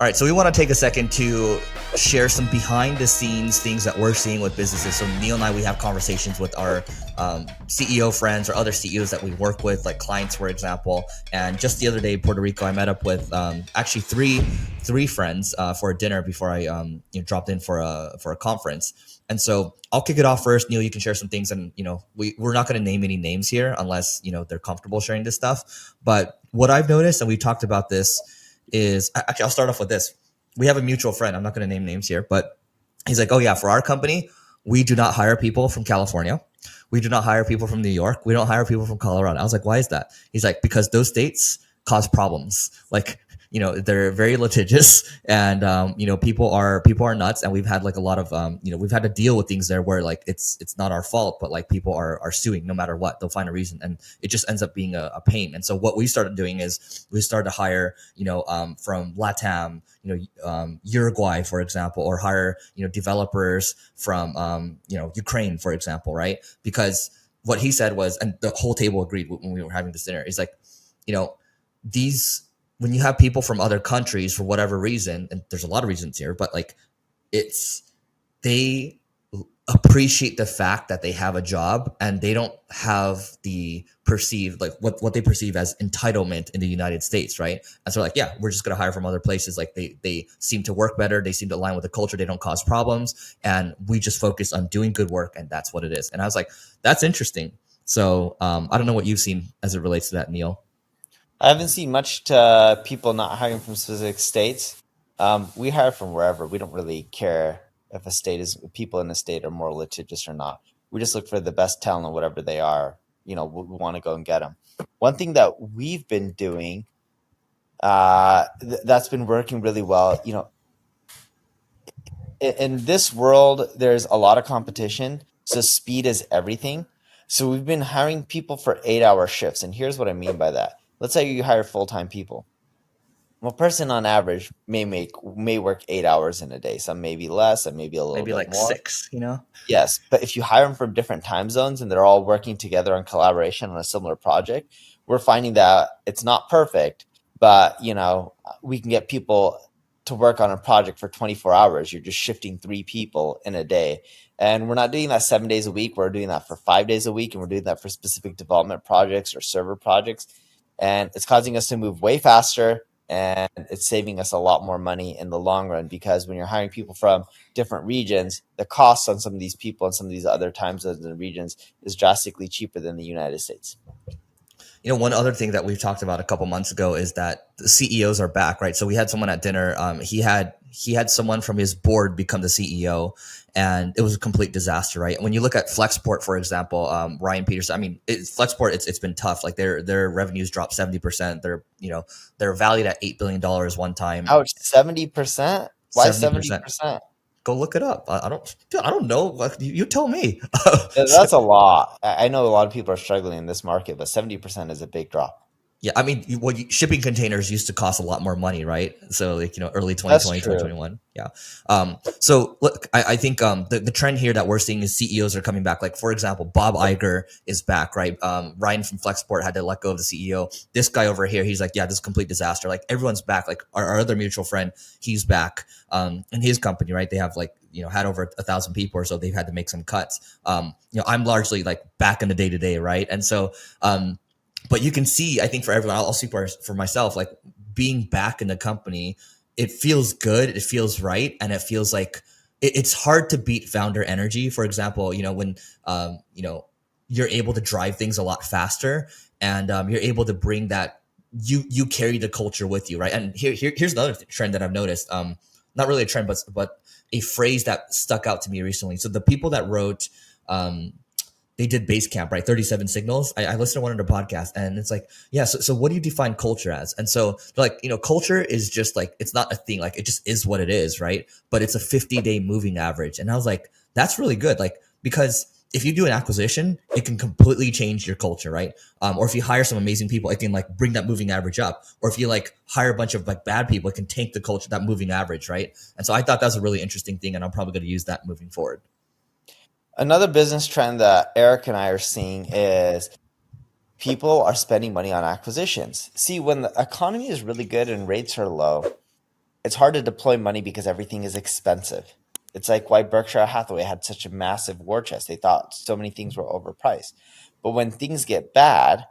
All right, so we want to take a second to share some behind the scenes things that we're seeing with businesses. So Neil and I, we have conversations with our CEO friends or other CEOs that we work with, like clients, for example. And just the other day in Puerto Rico, I met up with actually three friends for a dinner before I dropped in for a conference. And so I'll kick it off first. Neil, you can share some things, and we're not going to name any names here unless they're comfortable sharing this stuff. But what I've noticed, and we talked about this, is actually I'll start off with this. We have a mutual friend. I'm not going to name names here, but he's like, oh yeah, for our company, we do not hire people from California. We do not hire people from New York. We don't hire people from Colorado. I was like, why is that? He's like, because those states cause problems. Like, they're very litigious, and people are nuts, and we've had like a lot of we've had to deal with things there where like it's not our fault, but like people are suing no matter what. They'll find a reason, and it just ends up being a pain. And so what we started doing is we started to hire from LATAM, Uruguay, for example, or hire developers from Ukraine, for example, right? Because what he said was, and the whole table agreed when we were having this dinner, is like, these, when you have people from other countries for whatever reason, and there's a lot of reasons here, but like they appreciate the fact that they have a job, and they don't have the perceived, like what they perceive as entitlement in the United States, right? And so like, yeah, we're just going to hire from other places. Like they seem to work better. They seem to align with the culture. They don't cause problems. And we just focus on doing good work. And that's what it is. And I was like, that's interesting. So I don't know what you've seen as it relates to that, Neil. I haven't seen much to people not hiring from specific states. We hire from wherever. We don't really care if people in a state are more litigious or not. We just look for the best talent, whatever they are. We want to go and get them. One thing that we've been doing that's been working really well. In this world, there's a lot of competition, so speed is everything. So we've been hiring people for 8-hour shifts, and here's what I mean by that. Let's say you hire full-time people. Well, a person on average may work 8 hours in a day. Some maybe less, some maybe a little Maybe bit like more. 6, Yes, but if you hire them from different time zones and they're all working together in collaboration on a similar project, we're finding that it's not perfect, but we can get people to work on a project for 24 hours. You're just shifting 3 people in a day. And we're not doing that 7 days a week. We're doing that for 5 days a week, and we're doing that for specific development projects or server projects. And it's causing us to move way faster, and it's saving us a lot more money in the long run, because when you're hiring people from different regions, the costs on some of these people and some of these other time zones and regions is drastically cheaper than the United States. One other thing that we've talked about a couple months ago is that the CEOs are back, right? So we had someone at dinner. He had someone from his board become the CEO, and it was a complete disaster, right? When you look at Flexport, for example, Ryan Peterson. I mean, Flexport, it's been tough. Like their revenues dropped 70%. They're valued at $8 billion one time. Ouch, 70%? Why 70%. 70%? Go look it up. I don't know. Like, you tell me. That's a lot. I know a lot of people are struggling in this market, but 70% is a big drop. Yeah, I mean, shipping containers used to cost a lot more money, right? So like, early That's 2020, true. 2021. Yeah. So look, I think the trend here that we're seeing is CEOs are coming back. Like, for example, Bob Iger is back, right? Ryan from Flexport had to let go of the CEO. This guy over here, he's like, yeah, this is a complete disaster. Like, everyone's back. Like our other mutual friend, he's back. In his company, right? They have like, had over 1,000 people or so. They've had to make some cuts. I'm largely like back in the day to day, right? And so, but you can see, I think for everyone, I'll speak for myself, like being back in the company, it feels good, it feels right, and it feels like it's hard to beat founder energy. For example, when you're able to drive things a lot faster, and you're able to bring that, you carry the culture with you, right? And here's another trend that I've noticed. Not really a trend, but a phrase that stuck out to me recently. So the people that wrote they did Basecamp, right? 37 Signals. I listened to one of their podcasts, and it's like, yeah, so what do you define culture as? And so they're like, culture is just like, it's not a thing. Like, it just is what it is, right? But it's a 50-day moving average. And I was like, that's really good. Like, because if you do an acquisition, it can completely change your culture, right? Or if you hire some amazing people, it can like bring that moving average up. Or if you like hire a bunch of like bad people, it can tank the culture, that moving average, right? And so I thought that was a really interesting thing, and I'm probably going to use that moving forward. Another business trend that Eric and I are seeing is people are spending money on acquisitions. See, when the economy is really good and rates are low, it's hard to deploy money because everything is expensive. It's like why Berkshire Hathaway had such a massive war chest. They thought so many things were overpriced. But when things get bad,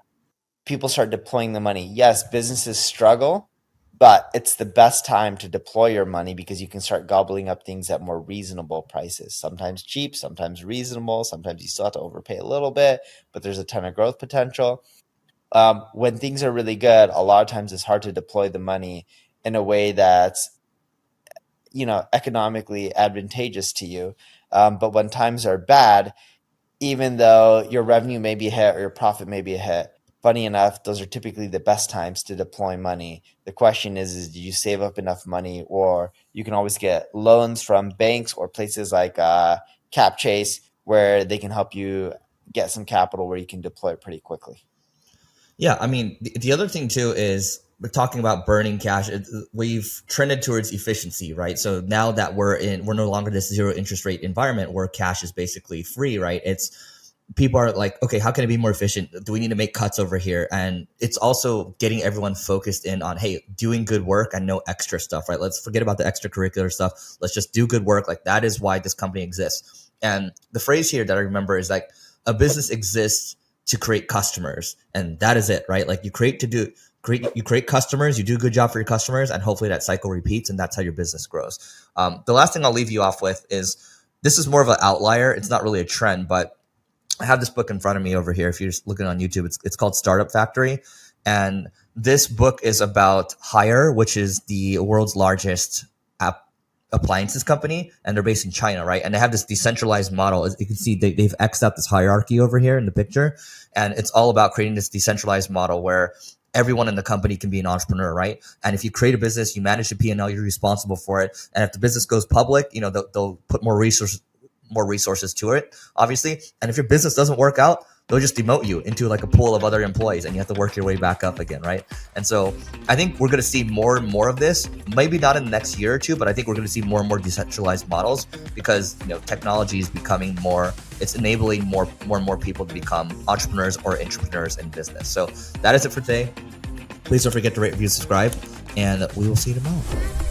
people start deploying the money. Yes, businesses struggle, but it's the best time to deploy your money because you can start gobbling up things at more reasonable prices. Sometimes cheap, sometimes reasonable. Sometimes you still have to overpay a little bit, but there's a ton of growth potential. When things are really good, a lot of times it's hard to deploy the money in a way that's economically advantageous to you. But when times are bad, even though your revenue may be a hit or your profit may be a hit, funny enough, those are typically the best times to deploy money. The question is do you save up enough money, or you can always get loans from banks or places like Cap Chase where they can help you get some capital where you can deploy it pretty quickly. Yeah, I mean, the other thing too is we're talking about burning cash. We've trended towards efficiency, right? So now that we're no longer this zero interest rate environment where cash is basically free, right? It's people are like, okay, how can it be more efficient? Do we need to make cuts over here? And it's also getting everyone focused in on, hey, doing good work and no extra stuff, right? Let's forget about the extracurricular stuff. Let's just do good work. Like that is why this company exists. And the phrase here that I remember is like a business exists to create customers, and that is it, right? Like you create customers, you do a good job for your customers, and hopefully that cycle repeats, and that's how your business grows. The last thing I'll leave you off with is this is more of an outlier. It's not really a trend, but I have this book in front of me over here. If you're just looking on YouTube, it's called Startup Factory, and this book is about Hire, which is the world's largest appliances company, and they're based in China, right? And they have this decentralized model. As you can see, they've X'd out this hierarchy over here in the picture, and it's all about creating this decentralized model where everyone in the company can be an entrepreneur, right? And if you create a business, you manage the P&L, you're responsible for it. And if the business goes public, they'll put more resources to it, obviously. And if your business doesn't work out, they'll just demote you into like a pool of other employees, and you have to work your way back up again, right? And so I think we're going to see more and more of this, maybe not in the next year or two, but I think we're going to see more and more decentralized models because technology is becoming it's enabling more and more people to become entrepreneurs or intrapreneurs in business. So that is it for today. Please don't forget to rate, review, subscribe, and we will see you tomorrow.